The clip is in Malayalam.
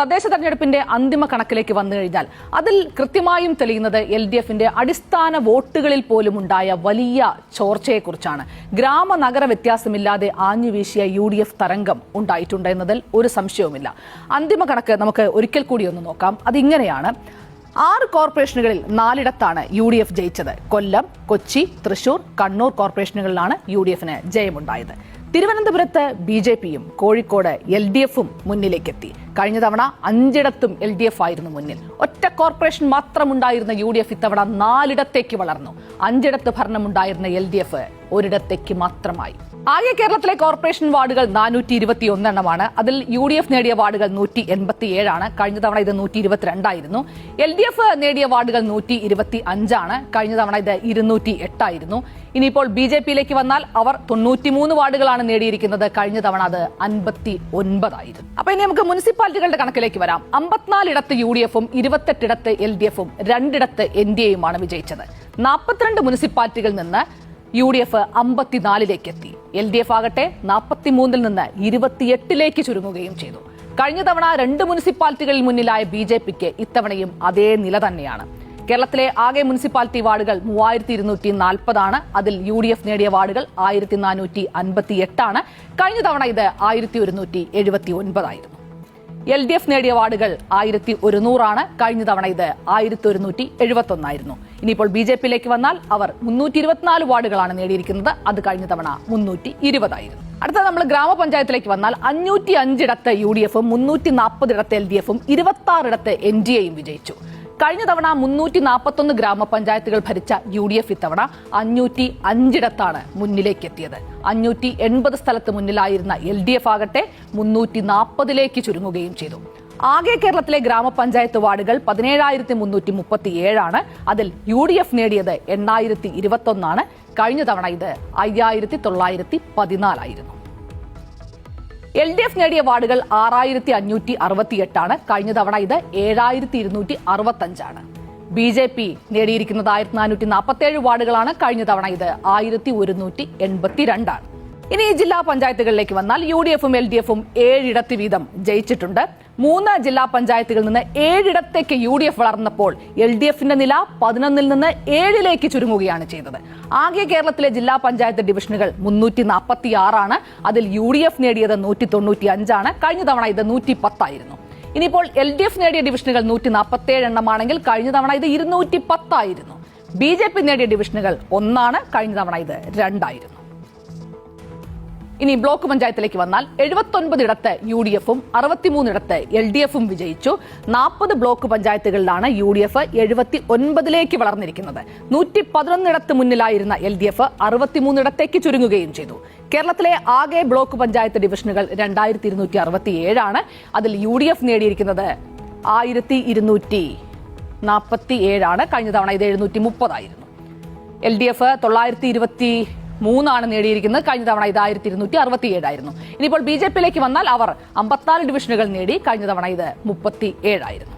തദ്ദേശ തെരഞ്ഞെടുപ്പിന്റെ അന്തിമ കണക്കിലേക്ക് വന്നു കഴിഞ്ഞാൽ അതിൽ കൃത്യമായും തെളിയുന്നത് LDFന്റെ അടിസ്ഥാന വോട്ടുകളിൽ പോലും ഉണ്ടായ വലിയ ചോർച്ചയെക്കുറിച്ചാണ്. ഗ്രാമ നഗര വ്യത്യാസമില്ലാതെ ആഞ്ഞുവീശിയ UDF തരംഗം ഉണ്ടായിട്ടുണ്ട് എന്നതിൽ ഒരു സംശയവുമില്ല. അന്തിമ കണക്ക് നമുക്ക് ഒരിക്കൽ കൂടി ഒന്ന് നോക്കാം. അതിങ്ങനെയാണ്: 6 കോർപ്പറേഷനുകളിൽ 4ഇടത്താണ് UDF ജയിച്ചത്. കൊല്ലം, കൊച്ചി, തൃശൂർ, കണ്ണൂർ കോർപ്പറേഷനുകളിലാണ് UDFന് ജയമുണ്ടായത്. തിരുവനന്തപുരത്ത് BJPയും കോഴിക്കോട് LDFും മുന്നിലേക്കെത്തി. കഴിഞ്ഞ തവണ 5ഇടത്തും LDF ആയിരുന്നു മുന്നിൽ. ഒറ്റ കോർപ്പറേഷൻ മാത്രമുണ്ടായിരുന്ന UDF ഇത്തവണ 4ഇടത്തേക്ക് വളർന്നു. 5ഇടത്ത് ഭരണമുണ്ടായിരുന്ന LDF ഒരിടത്തേക്ക് മാത്രമായി. ആകെ കേരളത്തിലെ കോർപ്പറേഷൻ വാർഡുകൾ 421 എണ്ണമാണ്. അതിൽ UDF നേടിയ വാർഡുകൾ 187 ആണ്. കഴിഞ്ഞ തവണ ഇത് 122 ആയിരുന്നു. LDF നേടിയ വാർഡുകൾ 125 ആണ്. കഴിഞ്ഞ തവണ ഇത് 208 ആയിരുന്നു. ഇനിയിപ്പോൾ BJPയിലേക്ക് വന്നാൽ അവർ 93 വാർഡുകളാണ് നേടിയിരിക്കുന്നത്. കഴിഞ്ഞ തവണ അത് 59 ആയിരുന്നു. അപ്പൊ ഇനി നമുക്ക് മുനിസിപ്പാലിറ്റികളുടെ കണക്കിലേക്ക് വരാം. 54ഇടത്ത് UDFും 28ഇടത്ത് LDFും 2ഇടത്ത് NDAയുമാണ് വിജയിച്ചത്. 42 മുനിസിപ്പാലിറ്റികളിൽ നിന്ന് UDF 54ലേക്ക് എത്തി. LDF ആകട്ടെ 43ൽ നിന്ന് 28ലേക്ക് ചുരുങ്ങുകയും ചെയ്തു. കഴിഞ്ഞ തവണ 2 മുനിസിപ്പാലിറ്റികളിൽ മുന്നിലായ BJPക്ക് ഇത്തവണയും അതേ നില തന്നെയാണ്. കേരളത്തിലെ ആകെ മുനിസിപ്പാലിറ്റി വാർഡുകൾ 3240 ആണ്. അതിൽ UDF നേടിയ വാർഡുകൾ 1458 ആണ്. കഴിഞ്ഞ തവണ ഇത് 1179 ആയിരുന്നു. LDF നേടിയ വാർഡുകൾ 1100 ആണ്. കഴിഞ്ഞ തവണ ഇത് 1171 ആയിരുന്നു. ഇനിയിപ്പോൾ BJPയിലേക്ക് വന്നാൽ അവർ 324 വാർഡുകളാണ് നേടിയിരിക്കുന്നത്. അത് കഴിഞ്ഞ തവണ 320 ആയിരുന്നു. അടുത്ത നമ്മൾ ഗ്രാമപഞ്ചായത്തിലേക്ക് വന്നാൽ 505ഇടത്ത് UDFും 340ഇടത്ത് LDFും 26ഇടത്ത് NDAയും വിജയിച്ചു. കഴിഞ്ഞ തവണ 341 ഗ്രാമപഞ്ചായത്തുകൾ ഭരിച്ച UDF ഇത്തവണ 505ഇടത്താണ് മുന്നിലേക്ക് എത്തിയത്. 580 സ്ഥലത്ത് മുന്നിലായിരുന്ന LDF ആകട്ടെ 340ലേക്ക് ചുരുങ്ങുകയും ചെയ്തു. ആകെ കേരളത്തിലെ ഗ്രാമപഞ്ചായത്ത് വാർഡുകൾ 17,337 ആണ്. അതിൽ UDF നേടിയത് 8,021 ആണ്. കഴിഞ്ഞ തവണ ഇത് 5,914 ആയിരുന്നു. LDF നേടിയ വാർഡുകൾ 6,568 ആണ്. കഴിഞ്ഞ തവണ ഇത് 7,265 ആണ്. BJP നേടിയിരിക്കുന്നത് 1,447 വാർഡുകളാണ്. കഴിഞ്ഞ തവണ ഇത് 1,182 ആണ്. ഇനി ജില്ലാ പഞ്ചായത്തുകളിലേക്ക് വന്നാൽ UDFും LDFും 7ഇടത്ത് വീതം ജയിച്ചിട്ടുണ്ട്. 3 ജില്ലാ പഞ്ചായത്തുകളിൽ നിന്ന് 7ഇടത്തേക്ക് UDF വളർന്നപ്പോൾ LDFന്റെ നില 11ൽ നിന്ന് 7ലേക്ക് ചുരുങ്ങുകയാണ് ചെയ്തത്. ആകെ കേരളത്തിലെ ജില്ലാ പഞ്ചായത്ത് ഡിവിഷനുകൾ 346 ആണ്. അതിൽ UDF നേടിയത് 195 ആണ്. കഴിഞ്ഞ തവണ ഇത് 110 ആയിരുന്നു. ഇനിയിപ്പോൾ LDF നേടിയ ഡിവിഷനുകൾ 147 എണ്ണമാണെങ്കിൽ കഴിഞ്ഞ തവണ ഇത് 210 ആയിരുന്നു. BJP നേടിയ ഡിവിഷനുകൾ 1 ആണ്. കഴിഞ്ഞ തവണ ഇത് 2 ആയിരുന്നു. ഇനി ബ്ലോക്ക് പഞ്ചായത്തിലേക്ക് വന്നാൽ 79ഇടത്ത് UDFും 63ഇടത്ത് LDFും വിജയിച്ചു. 40 ബ്ലോക്ക് പഞ്ചായത്തുകളിലാണ് UDF 79ലേക്ക് വളർന്നിരിക്കുന്നത്. 111ഇടത്ത് മുന്നിലായിരുന്ന LDF 63ഇടത്തേക്ക് ചുരുങ്ങുകയും ചെയ്തു. കേരളത്തിലെ ആകെ ബ്ലോക്ക് പഞ്ചായത്ത് ഡിവിഷനുകൾ 2267 ആണ്. അതിൽ UDF നേടിയിരിക്കുന്നത് 1247 ആണ്. കഴിഞ്ഞ തവണ ഇത് 730 ആയിരുന്നു. LDF 923 ആണ് നേടിയിരിക്കുന്നത്. കഴിഞ്ഞ തവണ ഇത് 1267 ആയിരുന്നു. ഇനിയിപ്പോൾ BJPയിലേക്ക് വന്നാൽ അവർ 54 ഡിവിഷനുകൾ നേടി. കഴിഞ്ഞ തവണ ഇത് 37 ആയിരുന്നു.